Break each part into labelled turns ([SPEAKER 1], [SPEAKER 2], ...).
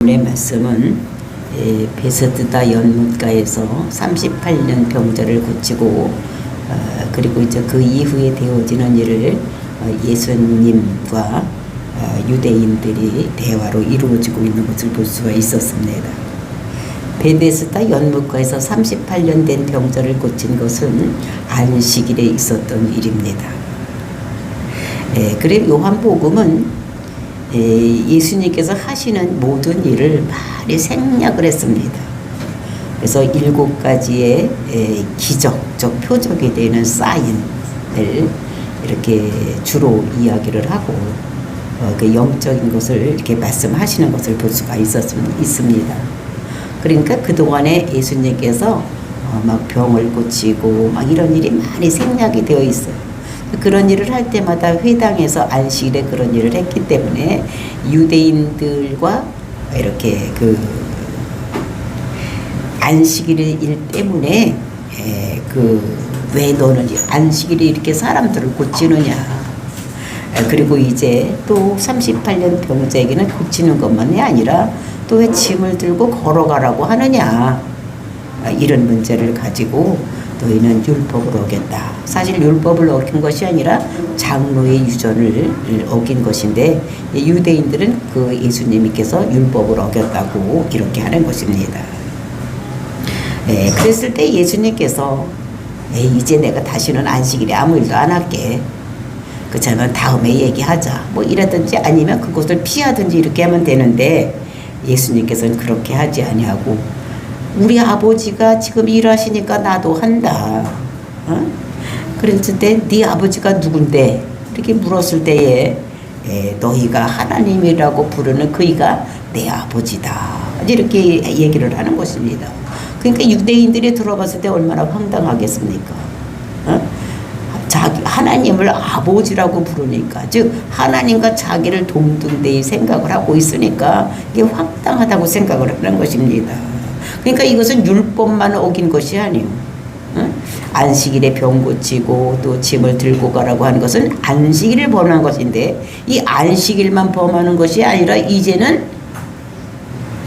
[SPEAKER 1] 오늘의 말씀은 베세스다 연못가에서 38년 병자를 고치고 그리고 이제 그 이후에 되어지는 일을 예수님과 유대인들이 대화로 이루어지고 있는 것을 볼 수가 있었습니다. 베데스다 연못가에서 38년 된 병자를 고친 것은 안식일에 있었던 일입니다. 그래 요한복음은 예수님께서 하시는 모든 일을 많이 생략을 했습니다. 그래서 7가지의 기적적 표적이 되는 사인을 이렇게 주로 이야기를 하고 그 영적인 것을 이렇게 말씀하시는 것을 볼 수가 있습니다. 그러니까 그동안에 예수님께서 막 병을 고치고 막 이런 일이 많이 생략이 되어 있어요. 그런 일을 할 때마다 회당에서 안식일에 그런 일을 했기 때문에 유대인들과 이렇게 그 안식일 때문에 왜 너는 안식일에 이렇게 사람들을 고치느냐. 그리고 이제 또 38년 병자에게는 고치는 것만이 아니라 또 왜 짐을 들고 걸어가라고 하느냐. 이런 문제를 가지고 너희는 율법을 어겼다. 사실 율법을 어긴 것이 아니라 장로의 유전을 어긴 것인데 유대인들은 그 예수님께서 율법을 어겼다고 이렇게 하는 것입니다. 그랬을 때 예수님께서 이제 내가 다시는 안식일에 아무 일도 안 할게. 그렇다면 다음에 얘기하자. 뭐 이라든지 아니면 그것을 피하든지 이렇게 하면 되는데 예수님께서는 그렇게 하지 아니하고 우리 아버지가 지금 일하시니까 나도 한다. 그랬을 때 네 아버지가 누군데? 이렇게 물었을 때에 너희가 하나님이라고 부르는 그이가 내 아버지다. 이렇게 얘기를 하는 것입니다. 그러니까 유대인들이 들어봤을 때 얼마나 황당하겠습니까? 하나님을 아버지라고 부르니까, 즉 하나님과 자기를 동등되이 생각을 하고 있으니까 이게 황당하다고 생각을 하는 것입니다. 그러니까 이것은 율법만 어긴 것이 아니에요. 안식일에 병 고치고 또 짐을 들고 가라고 하는 것은 안식일을 범한 것인데 이 안식일만 범하는 것이 아니라 이제는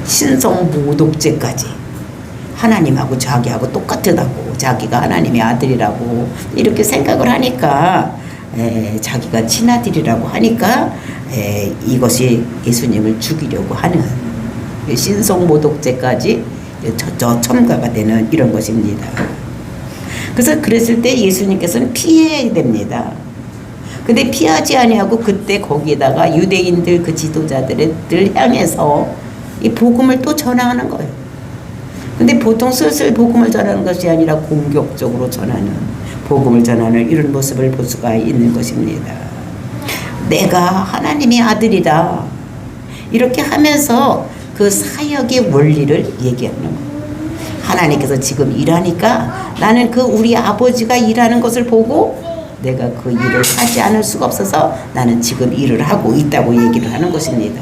[SPEAKER 1] 신성모독죄까지 하나님하고 자기하고 똑같다고 자기가 하나님의 아들이라고 이렇게 생각을 하니까 자기가 친아들이라고 하니까 이것이 예수님을 죽이려고 하는 신성모독죄까지 첨가가 되는 이런 것입니다. 그래서 그랬을 때 예수님께서는 피해야 됩니다. 근데 피하지 아니하고 그때 거기에다가 유대인들 그 지도자들을 향해서 이 복음을 또 전하는 거예요. 근데 보통 슬슬 복음을 전하는 것이 아니라 공격적으로 전하는 복음을 전하는 이런 모습을 볼 수가 있는 것입니다. 내가 하나님의 아들이다. 이렇게 하면서 그 사역의 원리를 얘기하는 거예요. 하나님께서 지금 일하니까 나는 그 우리 아버지가 일하는 것을 보고 내가 그 일을 하지 않을 수가 없어서 나는 지금 일을 하고 있다고 얘기를 하는 것입니다.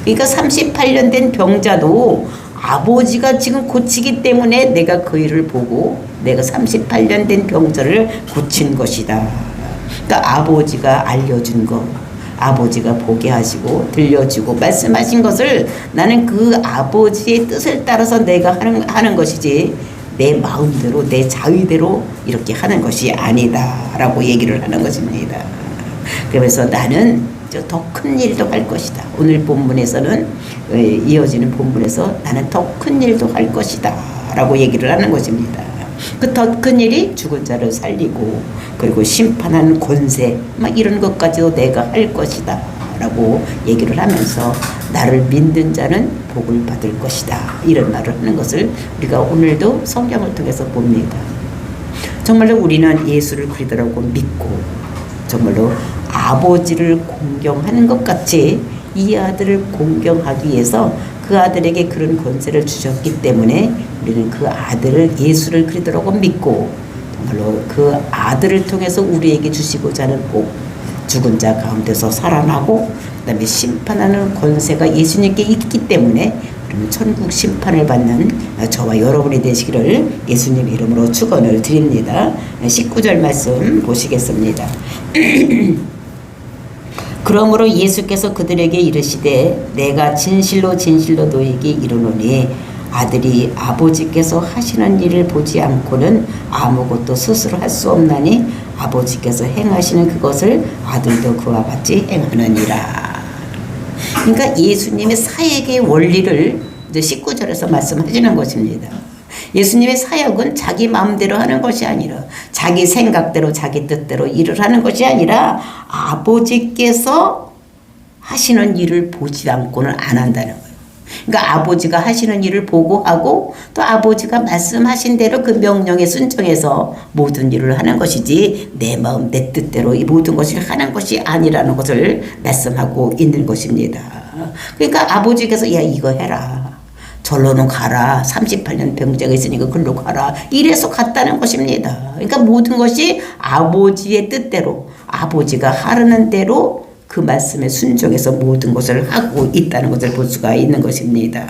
[SPEAKER 1] 그러니까 38년 된 병자도 아버지가 지금 고치기 때문에 내가 그 일을 보고 내가 38년 된 병자를 고친 것이다. 그러니까 아버지가 알려준 것, 아버지가 보게 하시고 들려주고 말씀하신 것을 나는 그 아버지의 뜻을 따라서 내가 하는 것이지 내 마음대로 내 자의대로 이렇게 하는 것이 아니다 라고 얘기를 하는 것입니다. 그래서 나는 더 큰 일도 할 것이다. 오늘 본문에서는 이어지는 본문에서 나는 더 큰 일도 할 것이다 라고 얘기를 하는 것입니다. 그 더 큰 일이 죽은 자를 살리고 그리고 심판하는 권세 막 이런 것까지도 내가 할 것이다 라고 얘기를 하면서 나를 믿는 자는 복을 받을 것이다 이런 말을 하는 것을 우리가 오늘도 성경을 통해서 봅니다. 정말로 우리는 예수를 그리스도라고 믿고 정말로 아버지를 공경하는 것 같이 이 아들을 공경하기 위해서 그 아들에게 그런 권세를 주셨기 때문에 우리는 그 아들을 예수를 그리스도라고 믿고 정말로 그 아들을 통해서 우리에게 주시고자 하는 복, 죽은 자 가운데서 살아나고 그다음에 심판하는 권세가 예수님께 있기 때문에 그러면 천국 심판을 받는 저와 여러분이 되시기를 예수님 이름으로 축원을 드립니다. 19절 말씀 보시겠습니다. 그러므로 예수께서 그들에게 이르시되 내가 진실로 진실로 너희에게 이르노니 아들이 아버지께서 하시는 일을 보지 않고는 아무것도 스스로 할 수 없나니 아버지께서 행하시는 그것을 아들도 그와 같이 행하느니라. 그러니까 예수님의 사역의 원리를 이제 19절에서 말씀하시는 것입니다. 예수님의 사역은 자기 마음대로 하는 것이 아니라 자기 생각대로 자기 뜻대로 일을 하는 것이 아니라 아버지께서 하시는 일을 보지 않고는 안 한다는 거예요. 그러니까 아버지가 하시는 일을 보고 하고 또 아버지가 말씀하신 대로 그 명령에 순종해서 모든 일을 하는 것이지 내 마음 내 뜻대로 이 모든 것을 하는 것이 아니라는 것을 말씀하고 있는 것입니다. 그러니까 아버지께서 야 이거 해라. 절로는 가라. 38년 병자가 있으니까 글로 가라. 이래서 갔다는 것입니다. 그러니까 모든 것이 아버지의 뜻대로 아버지가 하라는 대로 그 말씀에 순종해서 모든 것을 하고 있다는 것을 볼 수가 있는 것입니다.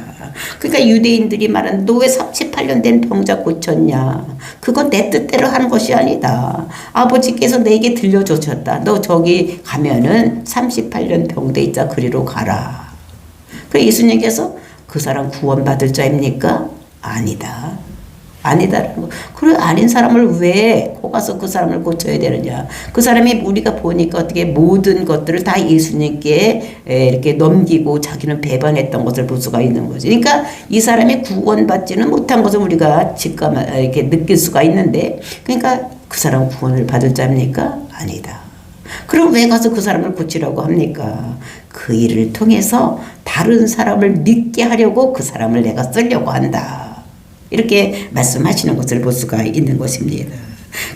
[SPEAKER 1] 그러니까 유대인들이 말하는 너 왜 38년 된 병자 고쳤냐. 그건 내 뜻대로 하는 것이 아니다. 아버지께서 내게 들려주셨다. 너 저기 가면은 38년 병돼 있자 그리로 가라. 그래서 예수님께서 그 사람 구원받을 자입니까? 아니다. 아니다라는 거. 그래 아닌 사람을 왜 가서 그 사람을 고쳐야 되느냐. 그 사람이 우리가 보니까 어떻게 모든 것들을 다 예수님께 이렇게 넘기고 자기는 배반했던 것을 볼 수가 있는 거죠. 그러니까 이 사람이 구원받지는 못한 것을 우리가 직감 이렇게 느낄 수가 있는데 그러니까 그 사람 구원을 받을 자입니까? 아니다. 그럼 왜 가서 그 사람을 고치라고 합니까? 그 일을 통해서 다른 사람을 믿게 하려고 그 사람을 내가 쓰려고 한다. 이렇게 말씀하시는 것을 볼 수가 있는 것입니다.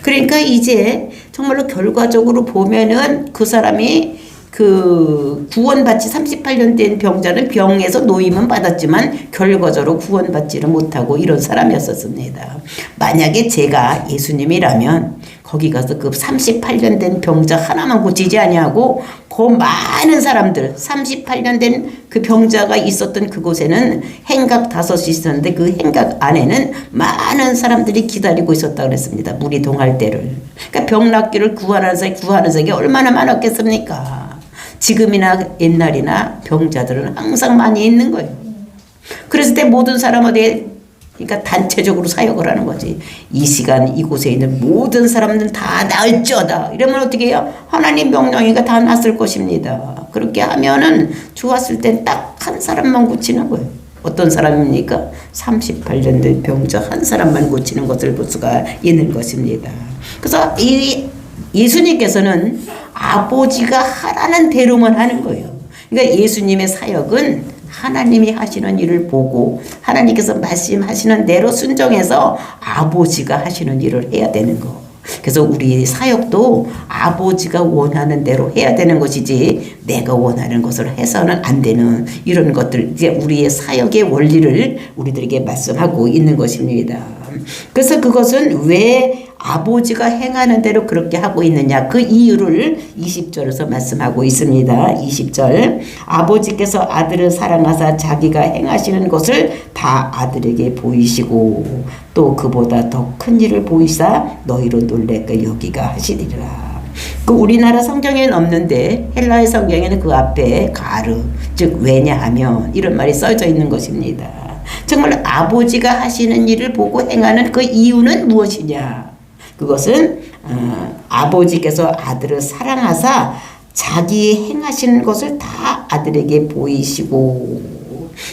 [SPEAKER 1] 그러니까 이제 정말로 결과적으로 보면은 그 사람이 그 구원받지 38년 된 병자는 병에서 노임은 받았지만 결과적으로 구원받지를 못하고 이런 사람이었었습니다. 만약에 제가 예수님이라면 거기 가서 그 38년 된 병자 하나만 고치지 아니하고 그 많은 사람들 38년 된 그 병자가 있었던 그곳에는 행각 5이 있었는데 그 행각 안에는 많은 사람들이 기다리고 있었다고 그랬습니다. 물이 동할 때를. 그러니까 병 낫기를 구하는 사람이 얼마나 많았겠습니까? 지금이나 옛날이나 병자들은 항상 많이 있는 거예요. 그랬을 때 모든 사람 어디에 그러니까 단체적으로 사역을 하는 거지. 이 시간 이곳에 있는 모든 사람들 다 나을지어다. 이러면 어떻게 해요? 하나님 명령이니까 다 낫을 것입니다. 그렇게 하면은 좋았을 땐 딱 한 사람만 고치는 거예요. 어떤 사람입니까? 38년 된 병자 한 사람만 고치는 것을 볼 수가 있는 것입니다. 그래서 이 예수님께서는 아버지가 하라는 대로만 하는 거예요. 그러니까 예수님의 사역은 하나님이 하시는 일을 보고 하나님께서 말씀하시는 대로 순종해서 아버지가 하시는 일을 해야 되는 거. 그래서 우리 사역도 아버지가 원하는 대로 해야 되는 것이지 내가 원하는 것을 해서는 안 되는 이런 것들 이제 우리의 사역의 원리를 우리들에게 말씀하고 있는 것입니다. 그래서 그것은 왜 아버지가 행하는 대로 그렇게 하고 있느냐 그 이유를 20절에서 말씀하고 있습니다. 20절 아버지께서 아들을 사랑하사 자기가 행하시는 것을 다 아들에게 보이시고 또 그보다 더 큰 일을 보이사 너희로 놀랄까 여기가 하시리라. 그 우리나라 성경에는 없는데 헬라의 성경에는 그 앞에 가르 즉 왜냐하면 이런 말이 써져 있는 것입니다. 정말 아버지가 하시는 일을 보고 행하는 그 이유는 무엇이냐. 그것은 아버지께서 아들을 사랑하사 자기 행하시는 것을 다 아들에게 보이시고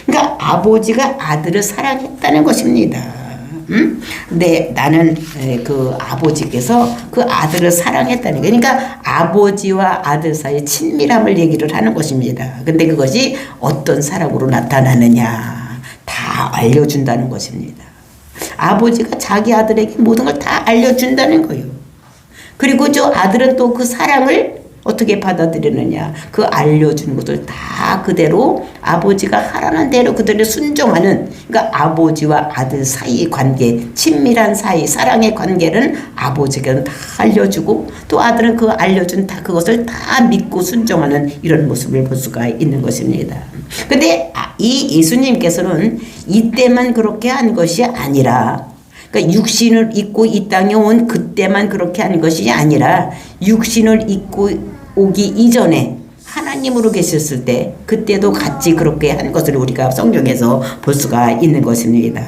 [SPEAKER 1] 그러니까 아버지가 아들을 사랑했다는 것입니다. 근데 나는 그 아버지께서 그 아들을 사랑했다는 거. 그러니까 아버지와 아들 사이의 친밀함을 얘기를 하는 것입니다. 근데 그것이 어떤 사랑으로 나타나느냐 다 알려준다는 것입니다. 아버지가 자기 아들에게 모든 걸 다 알려준다는 거예요. 그리고 저 아들은 또 그 사랑을 어떻게 받아들이느냐. 그 알려준 것을 다 그대로 아버지가 하라는 대로 그대로 순종하는 그러니까 아버지와 아들 사이의 관계 친밀한 사이 사랑의 관계는 아버지가 다 알려주고 또 아들은 그 알려준 다 그것을 다 믿고 순종하는 이런 모습을 볼 수가 있는 것입니다. 근데 이 예수님께서는 이때만 그렇게 한 것이 아니라 그러니까 육신을 입고 이 땅에 온 그때만 그렇게 한 것이 아니라 육신을 입고 오기 이전에 하나님으로 계셨을 때 그때도 같이 그렇게 한 것을 우리가 성경에서 볼 수가 있는 것입니다.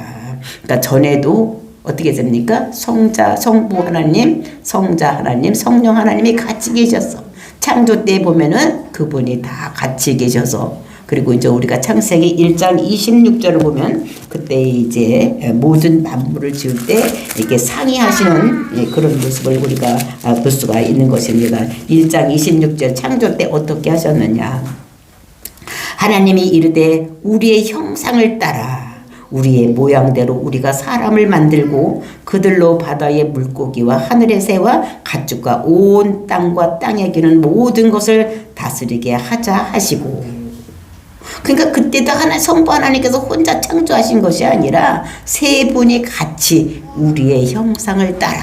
[SPEAKER 1] 그러니까 전에도 어떻게 됩니까? 성자, 성부 하나님, 성자 하나님, 성령 하나님이 같이 계셨어. 창조 때 보면은 그분이 다 같이 계셔서, 그리고 이제 우리가 창세기 1장 26절을 보면 그때 이제 모든 만물을 지을 때 이렇게 상의하시는 그런 모습을 우리가 볼 수가 있는 것입니다. 1장 26절 창조 때 어떻게 하셨느냐. 하나님이 이르되 우리의 형상을 따라 우리의 모양대로 우리가 사람을 만들고 그들로 바다의 물고기와 하늘의 새와 가축과 온 땅과 땅에 기는 모든 것을 다스리게 하자 하시고. 그러니까 그때도 성부 하나님께서 혼자 창조하신 것이 아니라 세 분이 같이 우리의 형상을 따라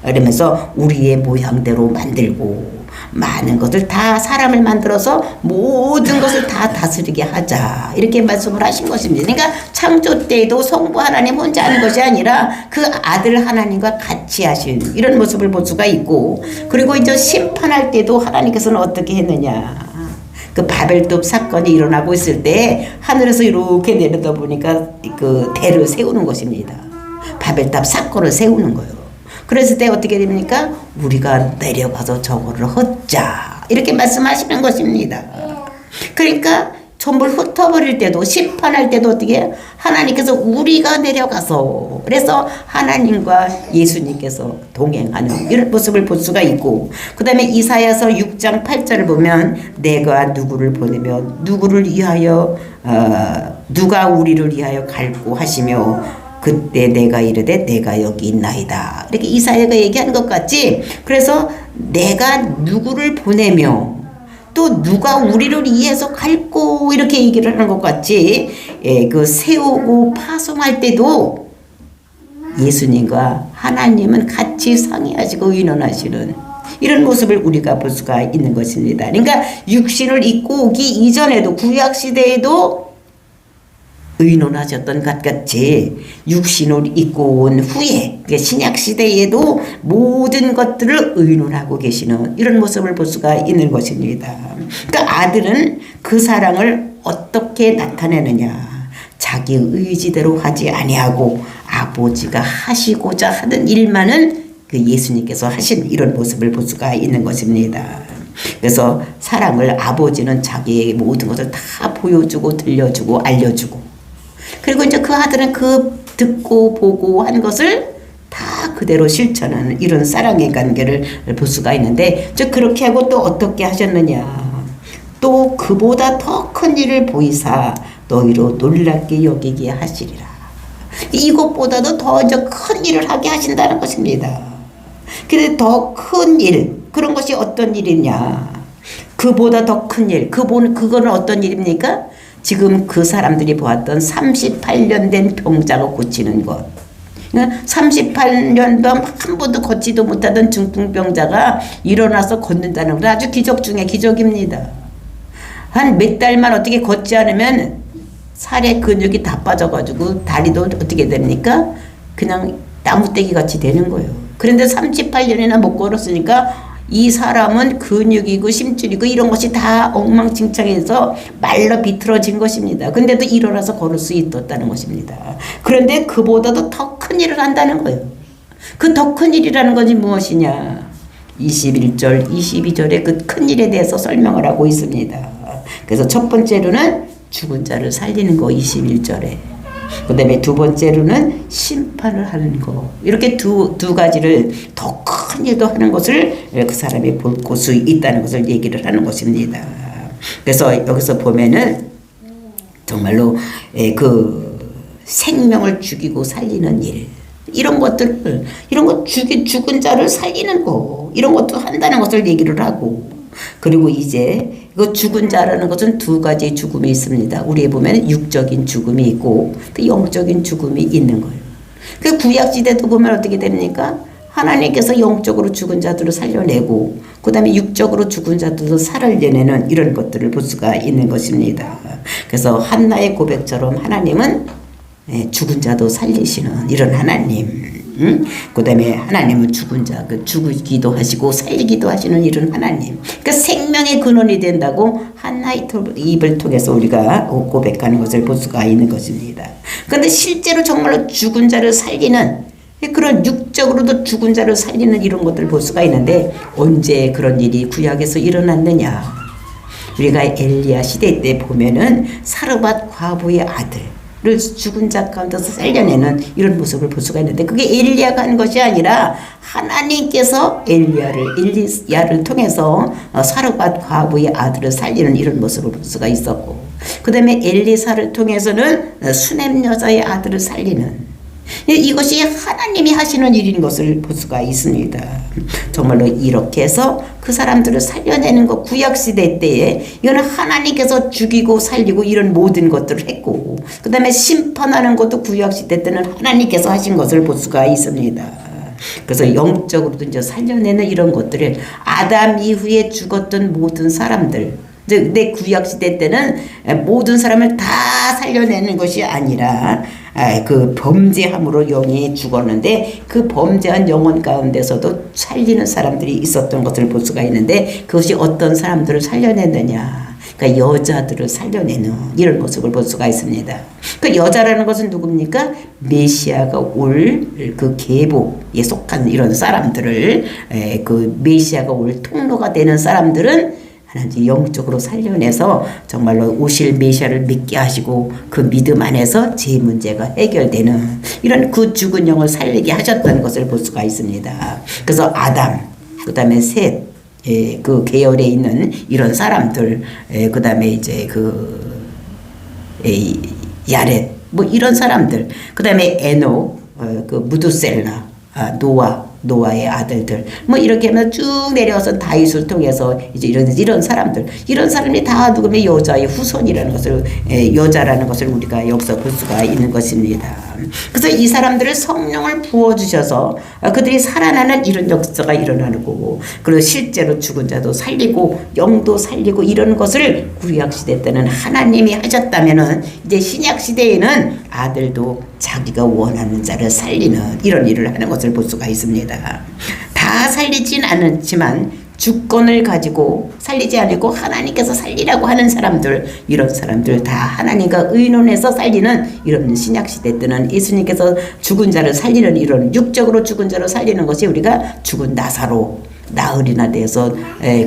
[SPEAKER 1] 이러면서 우리의 모양대로 만들고 많은 것을 다 사람을 만들어서 모든 것을 다 다스리게 하자 이렇게 말씀을 하신 것입니다. 그러니까 창조 때에도 성부 하나님 혼자 하는 것이 아니라 그 아들 하나님과 같이 하신 이런 모습을 볼 수가 있고, 그리고 이제 심판할 때도 하나님께서는 어떻게 했느냐. 그 바벨탑 사건이 일어나고 있을 때 하늘에서 이렇게 내려다 보니까 그 대를 세우는 것입니다. 바벨탑 사건을 세우는 거예요. 그랬을 때 어떻게 됩니까? 우리가 내려가서 저거를 헛자 이렇게 말씀하시는 것입니다. 그러니까 전부 흩어버릴 때도 심판할 때도 어떻게 해요? 하나님께서 우리가 내려가서, 그래서 하나님과 예수님께서 동행하는 이런 모습을 볼 수가 있고, 그 다음에 이사야서 6장 8절을 보면 내가 누구를 보내며 누구를 위하여 누가 우리를 위하여 갈고 하시며 그때 내가 이르되 내가 여기 있나이다 이렇게 이사야가 얘기한 것 같지. 그래서 내가 누구를 보내며 또 누가 우리를 위해서 갈고 이렇게 얘기를 하는 것 같지. 그 세우고 파송할 때도 예수님과 하나님은 같이 상의하시고 의논하시는 이런 모습을 우리가 볼 수가 있는 것입니다. 그러니까 육신을 입고 오기 이전에도 구약 시대에도 의논하셨던 것 같이 육신을 입고 온 후에 신약 시대에도 모든 것들을 의논하고 계시는 이런 모습을 볼 수가 있는 것입니다. 그러니까 아들은 그 사랑을 어떻게 나타내느냐. 자기 의지대로 하지 아니하고 아버지가 하시고자 하는 일만은 그 예수님께서 하신 이런 모습을 볼 수가 있는 것입니다. 그래서 사랑을 아버지는 자기의 모든 것을 다 보여주고 들려주고 알려주고, 그리고 이제 그 아들은 그 듣고 보고 한 것을 다 그대로 실천하는 이런 사랑의 관계를 볼 수가 있는데, 저 그렇게 하고 또 어떻게 하셨느냐. 또 그보다 더 큰 일을 보이사 너희로 놀랍게 여기게 하시리라. 이것보다도 더 이제 큰 일을 하게 하신다는 것입니다. 그런데 더 큰 일, 그런 것이 어떤 일이냐. 그보다 더 큰 일, 그거는 어떤 일입니까? 지금 그 사람들이 보았던 38년 된 병자가 고치는 것. 38년 동안 한 번도 걷지도 못하던 중풍병자가 일어나서 걷는다는 것, 아주 기적 중에 기적입니다. 한 몇 달만 어떻게 걷지 않으면 살의 근육이 다 빠져가지고 다리도 어떻게 됩니까? 그냥 나무떼기 같이 되는 거예요. 그런데 38년이나 못 걸었으니까 이 사람은 근육이고 심줄이고 이런 것이 다 엉망진창해서 말라 비틀어진 것입니다. 근데도 일어나서 걸을 수 있었다는 것입니다. 그런데 그보다도 더 큰 일을 한다는 거예요. 그 더 큰 일이라는 것이 무엇이냐. 21절, 22절에 그 큰 일에 대해서 설명을 하고 있습니다. 그래서 첫 번째로는 죽은 자를 살리는 거 21절에, 그 다음에 두 번째로는 심판을 하는 거, 이렇게 두 가지를 더 큰 일도 하는 것을 그 사람이 볼 수 있다는 것을 얘기를 하는 것입니다. 그래서 여기서 보면은 정말로 그 생명을 죽이고 살리는 일, 이런 것들을, 이런 것 죽은 자를 살리는 거, 이런 것도 한다는 것을 얘기를 하고, 그리고 이제 그 죽은 자라는 것은 두 가지 죽음이 있습니다. 우리에 보면 육적인 죽음이 있고 또 영적인 죽음이 있는 거예요. 그 구약시대도 보면 어떻게 됩니까? 하나님께서 영적으로 죽은 자들을 살려내고 그 다음에 육적으로 죽은 자들도 살아내는 이런 것들을 볼 수가 있는 것입니다. 그래서 한나의 고백처럼 하나님은 죽은 자도 살리시는 이런 하나님. 그다음에 하나님은 죽은 자, 죽이기도 하시고 살리기도 하시는 이런 하나님. 그러니까 생명의 근원이 된다고 한나의 입을 통해서 우리가 고백하는 것을 볼 수가 있는 것입니다. 그런데 실제로 정말로 죽은 자를 살리는 그런 육적으로도 죽은 자를 살리는 이런 것들을 볼 수가 있는데 언제 그런 일이 구약에서 일어났느냐? 우리가 엘리야 시대 때 보면은 사르밧 과부의 아들을 죽은 자 가운데서 살려내는 이런 모습을 볼 수가 있는데 그게 엘리야가 한 것이 아니라 하나님께서 엘리야를 통해서 사르밧 과부의 아들을 살리는 이런 모습을 볼 수가 있었고 그 다음에 엘리사를 통해서는 수넴 여자의 아들을 살리는 이것이 하나님이 하시는 일인 것을 볼 수가 있습니다. 정말로 이렇게 해서 그 사람들을 살려내는 것 구약시대 때에 이거는 하나님께서 죽이고 살리고 이런 모든 것들을 했고 그 다음에 심판하는 것도 구약시대 때는 하나님께서 하신 것을 볼 수가 있습니다. 그래서 영적으로도 이제 살려내는 이런 것들을 아담 이후에 죽었던 모든 사람들 내 구약시대 때는 모든 사람을 다 살려내는 것이 아니라 그 범죄함으로 영이 죽었는데 그 범죄한 영혼 가운데서도 살리는 사람들이 있었던 것을 볼 수가 있는데 그것이 어떤 사람들을 살려냈느냐 그러니까 여자들을 살려내는 이런 모습을 볼 수가 있습니다. 그 여자라는 것은 누굽니까? 메시아가 올 그 계보에 속한 이런 사람들을 그 메시아가 올 통로가 되는 사람들은 하나님 영적으로 살려내서 정말로 오실 메시아를 믿게 하시고 그 믿음 안에서 제 문제가 해결되는 이런 그 죽은 영을 살리게 하셨다는 것을 볼 수가 있습니다. 그래서 아담, 그 다음에 셋, 그 계열에 있는 이런 사람들, 그 다음에 이제 야렛, 뭐 이런 사람들, 그 다음에 에녹, 그 무두셀라, 노아의 아들들 뭐 이렇게 하면 쭉 내려와서 다윗을 통해서 이제 이런 사람들이 다 누구면 여자의 후손이라는 것을 여자라는 것을 우리가 여기서 볼 수가 있는 것입니다. 그래서 이 사람들을 성령을 부어주셔서 그들이 살아나는 이런 역사가 일어나는 거고 그리고 실제로 죽은 자도 살리고 영도 살리고 이런 것을 구약시대 때는 하나님이 하셨다면은 이제 신약시대에는 아들도 자기가 원하는 자를 살리는 이런 일을 하는 것을 볼 수가 있습니다. 다 살리진 않지만 주권을 가지고 살리지 않고 하나님께서 살리라고 하는 사람들 이런 사람들 다 하나님과 의논해서 살리는 이런 신약시대 때는 예수님께서 죽은 자를 살리는 이런 육적으로 죽은 자를 살리는 것이 우리가 죽은 나흘이나 돼서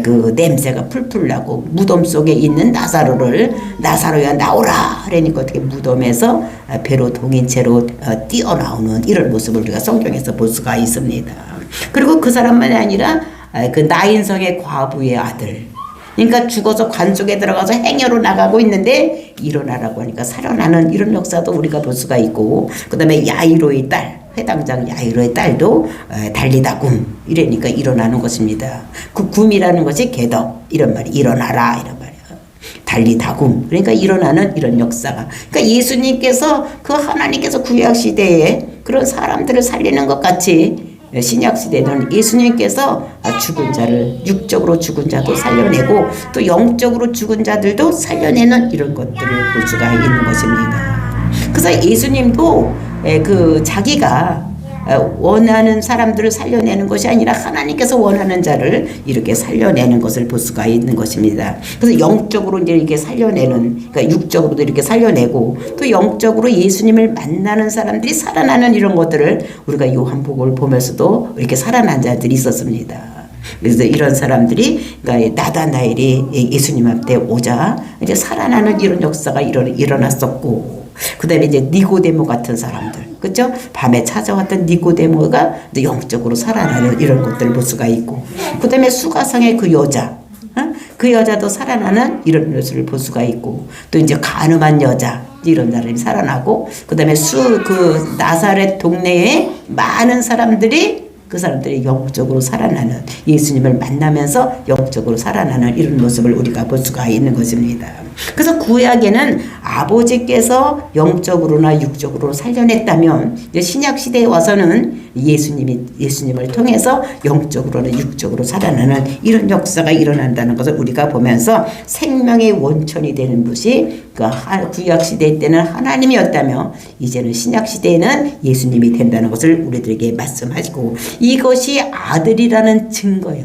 [SPEAKER 1] 그 냄새가 풀풀 나고 무덤 속에 있는 나사로야 나오라 그러니까 어떻게 무덤에서 배로 동인 채로 뛰어나오는 이런 모습을 우리가 성경에서 볼 수가 있습니다. 그리고 그 사람만이 아니라 그 나인성의 과부의 아들 그러니까 죽어서 관 속에 들어가서 행여로 나가고 있는데 일어나라고 하니까 살아나는 이런 역사도 우리가 볼 수가 있고 그 다음에 야이로의 딸 회당장 야이로의 딸도 달리다굼 이러니까 일어나는 것입니다. 그 굼이라는 것이 개덕 이런 말이 일어나라 이런 말이에요. 달리다굼 그러니까 일어나는 이런 역사가 그러니까 예수님께서 그 하나님께서 구약시대에 그런 사람들을 살리는 것 같이 신약시대는 예수님께서 죽은 자를 육적으로 죽은 자도 살려내고 또 영적으로 죽은 자들도 살려내는 이런 것들을 볼 수가 있는 것입니다. 그래서 예수님도 그 자기가 원하는 사람들을 살려내는 것이 아니라 하나님께서 원하는 자를 이렇게 살려내는 것을 볼 수가 있는 것입니다. 그래서 영적으로 이제 이렇게 살려내는, 그러니까 육적으로도 이렇게 살려내고 또 영적으로 예수님을 만나는 사람들이 살아나는 이런 것들을 우리가 요한복음을 보면서도 이렇게 살아난 자들이 있었습니다. 그래서 이런 사람들이 그러니까 나다나엘이 예수님 앞에 오자 이제 살아나는 이런 역사가 일어났었고 그 다음에 이제 니고데모 같은 사람들, 그죠? 밤에 찾아왔던 니고데모가 영적으로 살아나는 이런 것들을 볼 수가 있고, 그 다음에 수가성의 그 여자, 그 여자도 살아나는 이런 모습을 볼 수가 있고, 또 이제 간음한 여자, 이런 사람이 살아나고, 그 다음에 그 나사렛 동네에 많은 사람들이 그 사람들이 영적으로 살아나는, 예수님을 만나면서 영적으로 살아나는 이런 모습을 우리가 볼 수가 있는 것입니다. 그래서 구약에는 아버지께서 영적으로나 육적으로 살려냈다면 이제 신약 시대에 와서는 예수님을 통해서 영적으로나 육적으로 살아나는 이런 역사가 일어난다는 것을 우리가 보면서 생명의 원천이 되는 것이 그 구약 시대 때는 하나님이었다며 이제는 신약 시대에는 예수님이 된다는 것을 우리들에게 말씀하시고, 이것이 아들이라는 증거예요.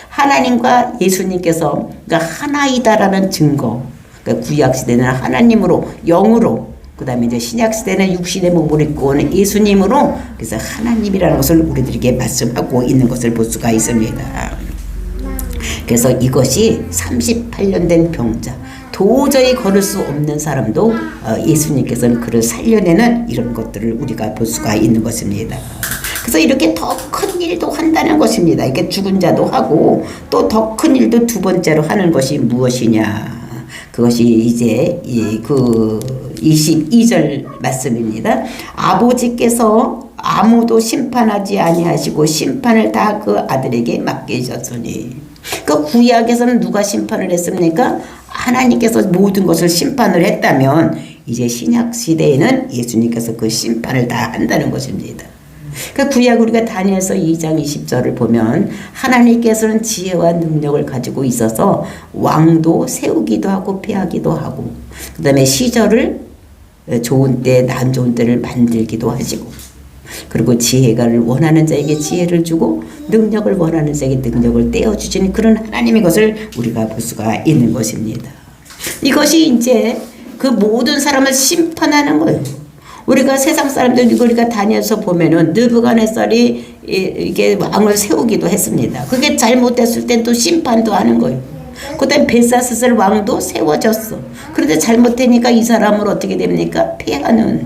[SPEAKER 1] 하나님과 예수님께서 그러니까 하나이다라는 증거. 그러니까 구약 시대는 하나님으로, 영으로, 그 다음에 이제 신약 시대는 육신의 몸을 입고 오는 예수님으로, 그래서 하나님이라는 것을 우리들에게 말씀하고 있는 것을 볼 수가 있습니다. 그래서 이것이 38년 된 병자, 도저히 걸을 수 없는 사람도 예수님께서는 그를 살려내는 이런 것들을 우리가 볼 수가 있는 것입니다. 그래서 이렇게 더 큰 일도 한다는 것입니다. 이렇게 죽은 자도 하고 또 더 큰 일도 두 번째로 하는 것이 무엇이냐. 그것이 이제 그 22절 말씀입니다. 아버지께서 아무도 심판하지 아니하시고 심판을 다 그 아들에게 맡기셨으니. 그 구약에서는 누가 심판을 했습니까? 하나님께서 모든 것을 심판을 했다면 이제 신약 시대에는 예수님께서 그 심판을 다 한다는 것입니다. 그 구약 우리가 다니엘서 2장 20절을 보면 하나님께서는 지혜와 능력을 가지고 있어서 왕도 세우기도 하고 폐하기도 하고, 그 다음에 시절을 좋은 때, 안 좋은 때를 만들기도 하시고, 그리고 지혜를 원하는 자에게 지혜를 주고 능력을 원하는 자에게 능력을 떼어주시는 그런 하나님의 것을 우리가 볼 수가 있는 것입니다. 이것이 이제 그 모든 사람을 심판하는 거예요. 우리가 세상 사람들 우리가 다녀서 보면은 느부갓네살이 이게 왕을 세우기도 했습니다. 그게 잘못됐을 땐 또 심판도 하는 거예요. 그다음 벨사스살 왕도 세워졌어. 그런데 잘못되니까 이 사람을 어떻게 됩니까? 폐하는,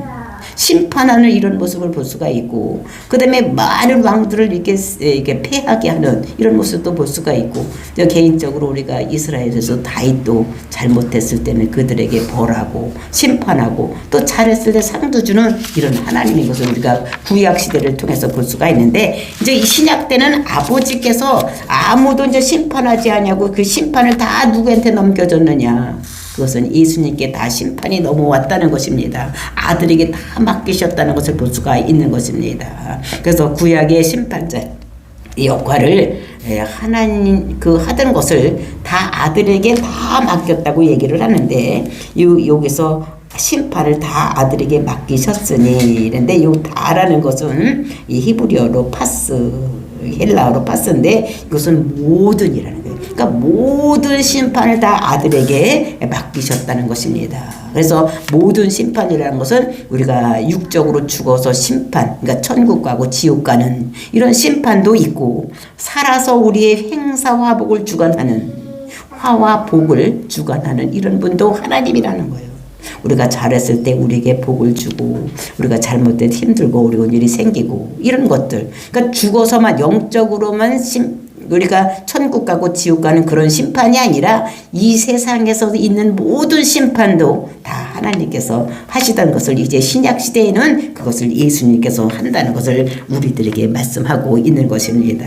[SPEAKER 1] 심판하는 이런 모습을 볼 수가 있고, 그 다음에 많은 왕들을 이렇게 폐하게 하는 이런 모습도 볼 수가 있고, 개인적으로 우리가 이스라엘에서 다윗도 잘못했을 때는 그들에게 벌하고 심판하고 또 잘했을 때 상도 주는 이런 하나님의 것을 우리가 구약 시대를 통해서 볼 수가 있는데, 이제 이 신약 때는 아버지께서 아무도 이제 심판하지 않냐고 그 심판을 다 누구한테 넘겨줬느냐. 그것은 예수님께 다 심판이 넘어왔다는 것입니다. 아들에게 다 맡기셨다는 것을 볼 수가 있는 것입니다. 그래서 구약의 심판자 이 역할을 하나님 하던 것을 다 아들에게 다 맡겼다고 얘기를 하는데, 여기서 심판을 다 아들에게 맡기셨으니, 그런데 이 다라는 것은 이 히브리어로 파스, 헬라어로 파스인데 이것은 모든이라는 거예요. 그러니까 모든 심판을 다 아들에게 맡기셨다는 것입니다. 그래서 모든 심판이라는 것은 우리가 육적으로 죽어서 심판, 그러니까 천국 가고 지옥 가는 이런 심판도 있고, 살아서 우리의 행사화복을 주관하는, 화와 복을 주관하는 이런 분도 하나님이라는 거예요. 우리가 잘했을 때 우리에게 복을 주고, 우리가 잘못될 때 힘들고 어려운 일이 생기고 이런 것들, 그러니까 죽어서만 영적으로만 우리가 천국 가고 지옥 가는 그런 심판이 아니라 이 세상에서 있는 모든 심판도 다 하나님께서 하시던 것을 이제 신약 시대에는 그것을 예수님께서 한다는 것을 우리들에게 말씀하고 있는 것입니다.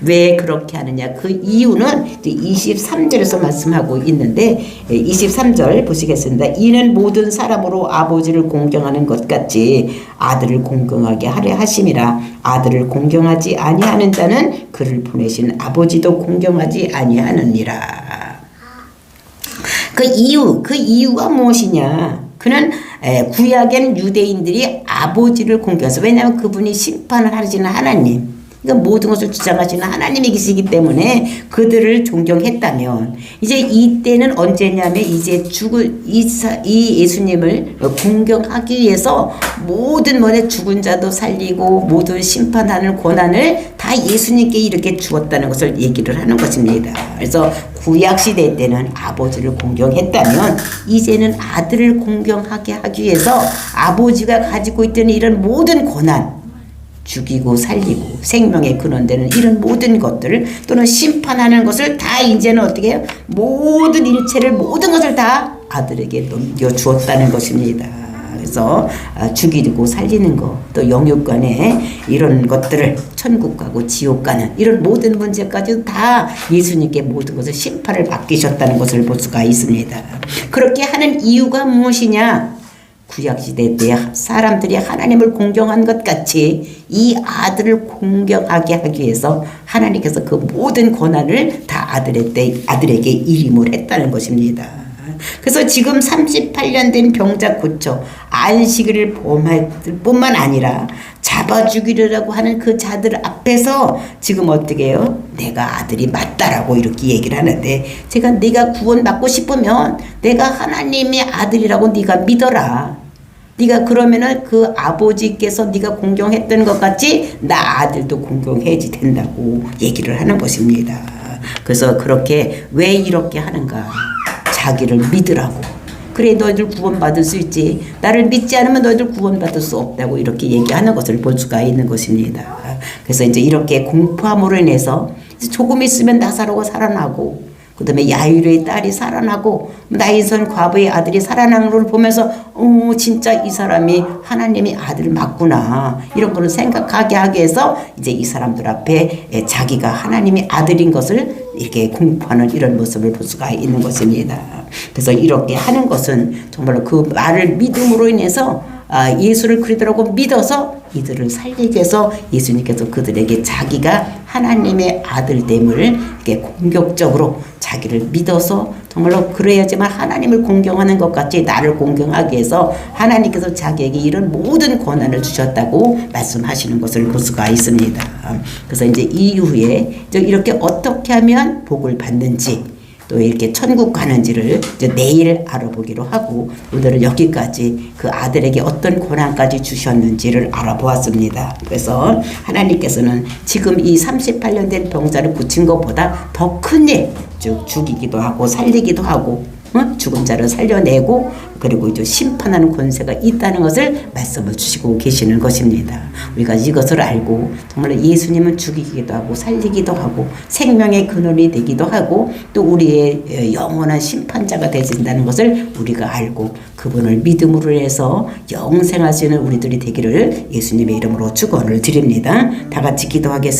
[SPEAKER 1] 왜 그렇게 하느냐? 그 이유는 23절에서 말씀하고 있는데, 23절 보시겠습니다. 이는 모든 사람으로 아버지를 공경하는 것 같이 아들을 공경하게 하려 하심이라. 아들을 공경하지 아니하는 자는 그를 보내신 아버지도 공경하지 아니하느니라. 그 이유가 무엇이냐? 그는 구약엔 유대인들이 아버지를 공경해서, 왜냐하면 그분이 심판을 하시는 하나님, 그러니까 모든 것을 주장하시는 하나님이 계시기 때문에 그들을 존경했다면, 이제 이때는 언제냐면 이제 이 예수님을 공경하기 위해서 모든 죽은 자도 살리고 모든 심판하는 권한을 다 예수님께 이렇게 주었다는 것을 얘기를 하는 것입니다. 그래서 구약 시대 때는 아버지를 공경했다면 이제는 아들을 공경하게 하기 위해서 아버지가 가지고 있던 이런 모든 권한, 죽이고 살리고 생명의 근원되는 이런 모든 것들을, 또는 심판하는 것을 다 이제는 어떻게 해요? 모든 일체를, 모든 것을 다 아들에게 넘겨주었다는 것입니다. 하면서 죽이고 살리는 거, 또 영육간에 이런 것들을 천국 가고 지옥 가는 이런 모든 문제까지 다 예수님께 모든 것을 심판을 맡기셨다는 것을 볼 수가 있습니다. 그렇게 하는 이유가 무엇이냐? 구약시대 때 사람들이 하나님을 공경한 것 같이 이 아들을 공경하게 하기 위해서 하나님께서 그 모든 권한을 다 아들에게 일임을 했다는 것입니다. 그래서 지금 38년 된 병자 고쳐 안식일을 범할 뿐만 아니라 잡아 죽이려고 하는 그 자들 앞에서 지금 어떻게 해요? 내가 아들이 맞다라고 이렇게 얘기를 하는데, 제가 네가 구원받고 싶으면 내가 하나님의 아들이라고 네가 믿어라. 네가 그러면은 그 아버지께서 네가 공경했던 것 같이 나 아들도 공경해야지 된다고 얘기를 하는 것입니다. 그래서 그렇게 왜 이렇게 하는가? 자기를 믿으라고. 그래 너희들 구원받을 수 있지. 나를 믿지 않으면 너희들 구원받을 수 없다고 이렇게 얘기하는 것을 볼 수가 있는 것입니다. 그래서 이제 이렇게 공포함으로 인해서 조금 있으면 나사로가 살아나고, 그 다음에 야이로의 딸이 살아나고, 나인선 과부의 아들이 살아나는 걸 보면서 진짜 이 사람이 하나님의 아들 맞구나, 이런 걸 생각하게 하기 위해서 이제 이 사람들 앞에 자기가 하나님의 아들인 것을 이렇게 공포하는 이런 모습을 볼 수가 있는 것입니다. 그래서 이렇게 하는 것은 정말로 그 말을 믿음으로 인해서 예수를 그리스도라고 믿어서 이들을 살리기 위해서 예수님께서 그들에게 자기가 하나님의 아들됨을 이렇게 공격적으로 자기를 믿어서 정말로 그래야지만 하나님을 공경하는 것 같이 나를 공경하기 위해서 하나님께서 자기에게 이런 모든 권한을 주셨다고 말씀하시는 것을 볼 수가 있습니다. 그래서 이제 이후에 이렇게 어떻게 하면 복을 받는지, 또 이렇게 천국 가는지를 이제 내일 알아보기로 하고, 오늘은 여기까지 그 아들에게 어떤 권한까지 주셨는지를 알아보았습니다. 그래서 하나님께서는 지금 이 38년 된 병자를 고친 것보다 더 큰 일, 즉 죽이기도 하고 살리기도 하고 죽은 자를 살려내고, 그리고 이제 심판하는 권세가 있다는 것을 말씀을 주시고 계시는 것입니다. 우리가 이것을 알고 정말 예수님은 죽이기도 하고 살리기도 하고 생명의 근원이 되기도 하고 또 우리의 영원한 심판자가 되신다는 것을 우리가 알고 그분을 믿음으로 해서 영생할 수 있는 우리들이 되기를 예수님의 이름으로 축원을 드립니다. 다 같이 기도하겠습니다.